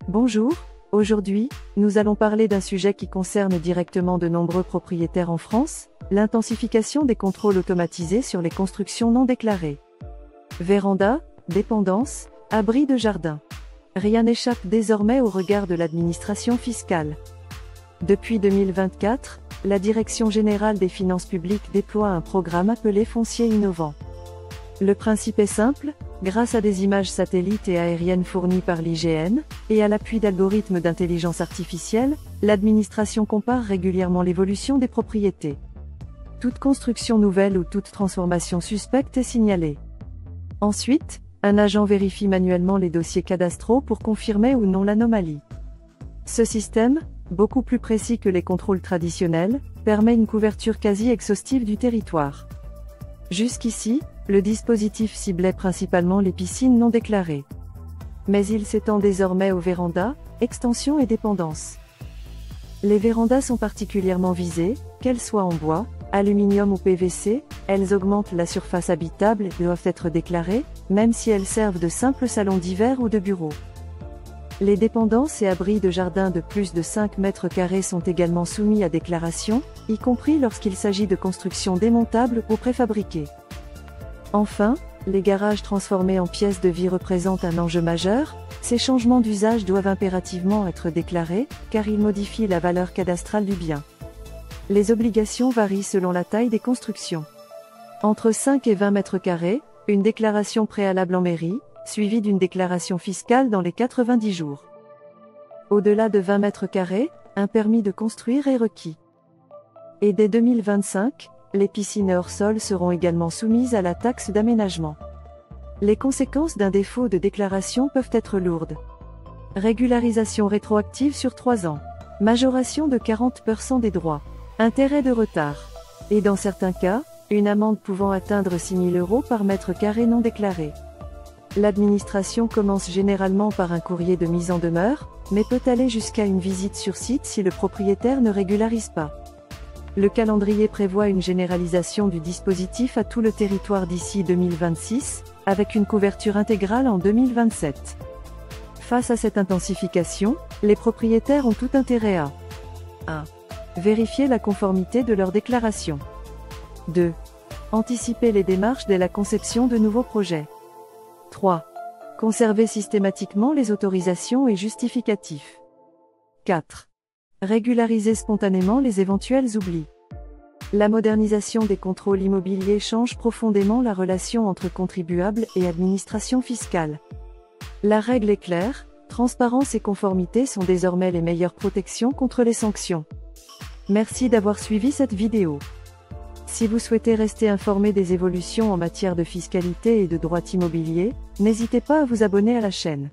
Bonjour, aujourd'hui, nous allons parler d'un sujet qui concerne directement de nombreux propriétaires en France, l'intensification des contrôles automatisés sur les constructions non déclarées. Véranda, dépendance, abri de jardin. Rien n'échappe désormais au regard de l'administration fiscale. Depuis 2024, la Direction générale des finances publiques déploie un programme appelé Foncier innovant. Le principe est simple, grâce à des images satellites et aériennes fournies par l'IGN, et à l'appui d'algorithmes d'intelligence artificielle, l'administration compare régulièrement l'évolution des propriétés. Toute construction nouvelle ou toute transformation suspecte est signalée. Ensuite, un agent vérifie manuellement les dossiers cadastraux pour confirmer ou non l'anomalie. Ce système, beaucoup plus précis que les contrôles traditionnels, permet une couverture quasi exhaustive du territoire. Jusqu'ici, le dispositif ciblait principalement les piscines non déclarées. Mais il s'étend désormais aux vérandas, extensions et dépendances. Les vérandas sont particulièrement visées, qu'elles soient en bois, aluminium ou PVC, elles augmentent la surface habitable et doivent être déclarées, même si elles servent de simples salons d'hiver ou de bureaux. Les dépendances et abris de jardin de plus de 5 mètres carrés sont également soumis à déclaration, y compris lorsqu'il s'agit de constructions démontables ou préfabriquées. Enfin, les garages transformés en pièces de vie représentent un enjeu majeur, ces changements d'usage doivent impérativement être déclarés, car ils modifient la valeur cadastrale du bien. Les obligations varient selon la taille des constructions. Entre 5 et 20 mètres carrés, une déclaration préalable en mairie, suivie d'une déclaration fiscale dans les 90 jours. Au-delà de 20 mètres carrés, un permis de construire est requis. Et dès 2025, les piscines hors sol seront également soumises à la taxe d'aménagement. Les conséquences d'un défaut de déclaration peuvent être lourdes. Régularisation rétroactive sur 3 ans. Majoration de 40% des droits. Intérêt de retard. Et dans certains cas, une amende pouvant atteindre 6 000 € par mètre carré non déclaré. L'administration commence généralement par un courrier de mise en demeure, mais peut aller jusqu'à une visite sur site si le propriétaire ne régularise pas. Le calendrier prévoit une généralisation du dispositif à tout le territoire d'ici 2026, avec une couverture intégrale en 2027. Face à cette intensification, les propriétaires ont tout intérêt à 1. Vérifier la conformité de leur déclaration. 2. Anticiper les démarches dès la conception de nouveaux projets. 3. Conserver systématiquement les autorisations et justificatifs. 4. Régulariser spontanément les éventuels oublis. La modernisation des contrôles immobiliers change profondément la relation entre contribuables et administration fiscale. La règle est claire, transparence et conformité sont désormais les meilleures protections contre les sanctions. Merci d'avoir suivi cette vidéo. Si vous souhaitez rester informé des évolutions en matière de fiscalité et de droit immobilier, n'hésitez pas à vous abonner à la chaîne.